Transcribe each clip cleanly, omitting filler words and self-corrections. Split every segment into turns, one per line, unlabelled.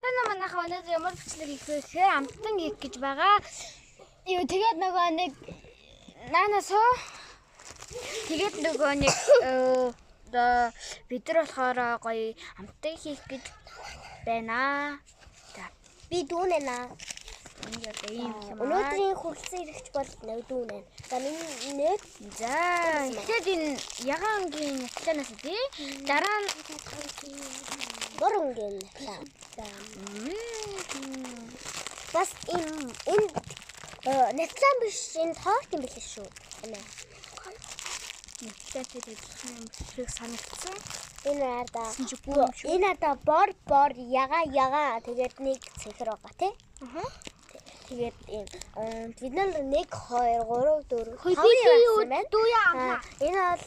Манайха өнөөдөр ямар бичлэг хийх вэ гэхээр амттан хийх гэж байгаа. Юу тэгээд нөгөө нэг наанасоо тэгээд нөгөө нэг бид нар болохоор гоё амттан хийх гэж байна. За
би дүүнэнэ. Өнөөдрийн хүрэлцэн ирэгч бол дүүнэн. За миний нэр
за тэгээд энэ ягаангийн нятанаас тий дараа нь
боронгийн нятан. Бас энэ нятан биш энэ тоорт юм биш шүү.
нятан тэгээд санагдсан.
Энэ арда бор яга тэгээд нэг цэхэр байгаа тий. Тэгээд бид нар 1 2 3 4 5 дүү яа. Энэ бол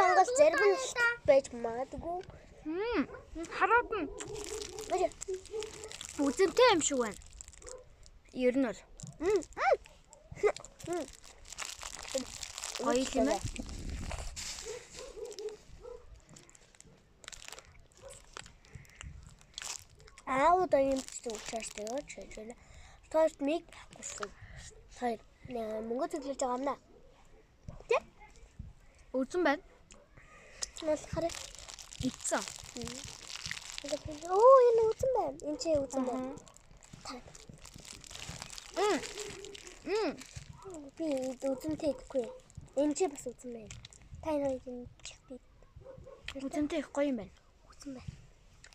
Монгол зарим байж магадгүй.
Хараад нь үзэнтэй юм шиг байна. Ер нь бол. Гоё юм байна.
Ауда юм чинь учаастай юу ч. Тоорт миг авахгүй. Хоёр мөнгө төлж байгаа юм да. Тэ?
Үзэн байна.
Мал хараа.
Ицсэн.
Оо энэ үзэн байна. Энэ чи үзэн байна. Би үзэнтэй идэхгүй. Энэ чи бас үзэн байна. Та энэ хоёрын чихтэй.
Үзэнтэй их гоё юм байна.
Үзэн байна.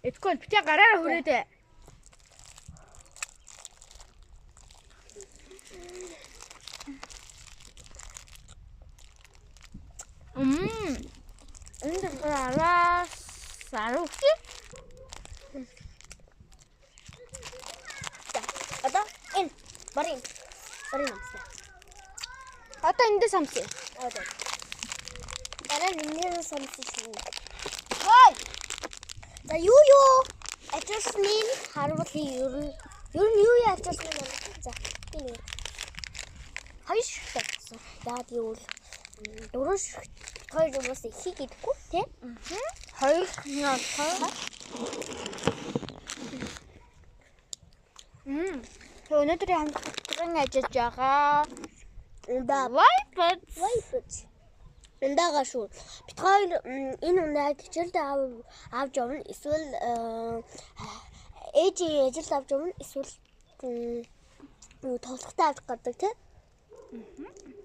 Эдгээр битээ гараараа хүрээдэ. Энд гараа сарууки.
Одоо энэ барин.
Одоо эндээ самсъя.
Одоо. Дараа нэмээр самсчих.
Ой!
За юу ажилсны харуул ер нь юу ажилсны юм. За би нэг хоёр шигтэй. Яад юу дөрөв шигт хоёр юмас ихийг идэхгүй тий?
Хоёр нөө. Өнөөдрийн хамтран ажиллаж байгаа.
Вайпс. Эндага шүү. Бид хоёр энэ унаад хичээлдээ авч явна. Эсвэл ээжийн ажилд авч явна. Эсвэл тоглохтой авч гадаг тий?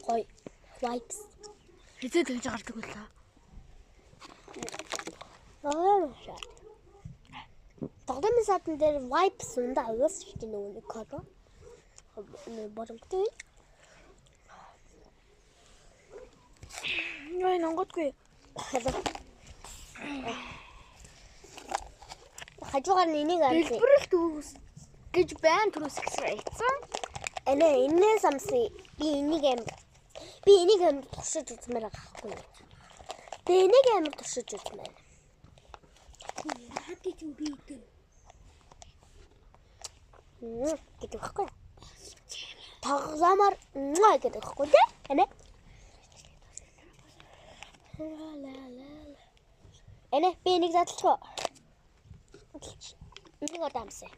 Гоё. Вайпс.
Хизээ тэгж гардаг байлаа.
Тогтмол садан дээр вайпс ундаа аваас шүү дээ нөгөө нэг код. Боромтой.
Яа нэнготгүй.
Хажуугаар нэнийг авъя.
Дэлбэрэлт үүс гэж байн түрүүс ихсэн.
Энэ самси би энийг амар туршиж үзмээр байгаа байхгүй. Би энийг амар туршиж үзмээр. Хатий ч үгүй дээ. Гэдэг байхгүй. Тоглоомор гэдэг байхгүй тий? Эне. Эне би энийг задлчихоо. Энийг одоомсаа.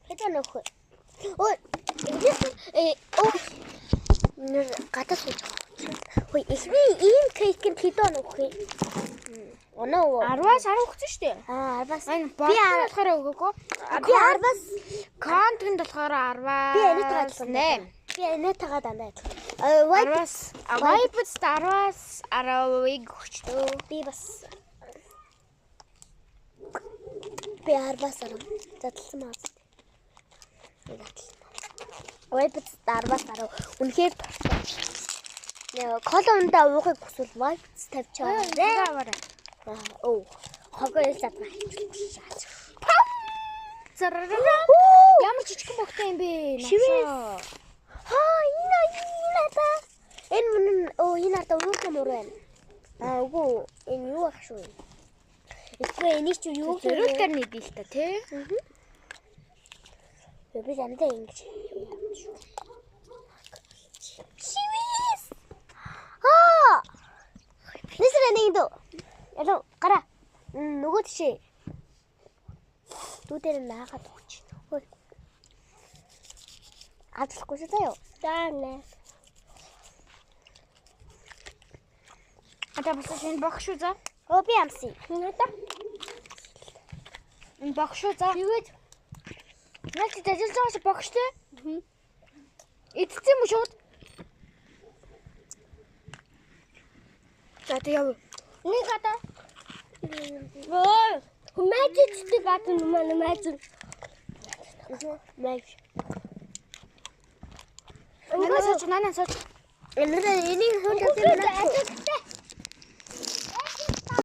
Хэдэн нөхөө. Ой. Гадаа сууж байгаа. Хөөе, эхний ийм кейкэнд хэдэн нөхөө. Оноо
10-аас 10 өгсөн шүү дээ.
10-аас.
Би болохоор өгөөгүй.
Би 10-аас
контент болохоор 10-аас.
Би энэ тагаад 8. Би энэ тагаад дандаа. Вайпс
10-аас 10-ыг өгчдөө.
Би бас би 10-аас 10 задлсан маа. Вайпс 10-аас 10. Үнэхээр колондоо уухыг хүсвэл вайпс тавьж байгаа. Оо, хогоёл задгаа хийчихсэн.
Ямар жижиг бохтой юм бэ?
Шивээс. Энэ надаа. Энэ надаа уурсан мөр байна. Үгүй, энэ юу ах шүү. Эсвэл энийг чи юу
зэрүүлдэр нэдий л та тий?
Би зандаа ингэж. Шивээс. Нисрэнийдөө. Яло, гара. Нөгөө тишээ. Дүү дээр наагаад өгч. Хөөе. Адлахгүй шүү заяа. За нэ.
Ата бас шинэ бохш шүү за.
Оо би амсыг.
Надаа. Энэ бохш шүү за.
Юуж?
Наач ажиллаж байгаа шиг бохштэй. Идсэн юм уу шууд? За яв.
Нэг хата. Ой, хүмээчтэй гадна манай майз. Майз.
Нанаа сууч.
Энийг хөөж авсан юм байна.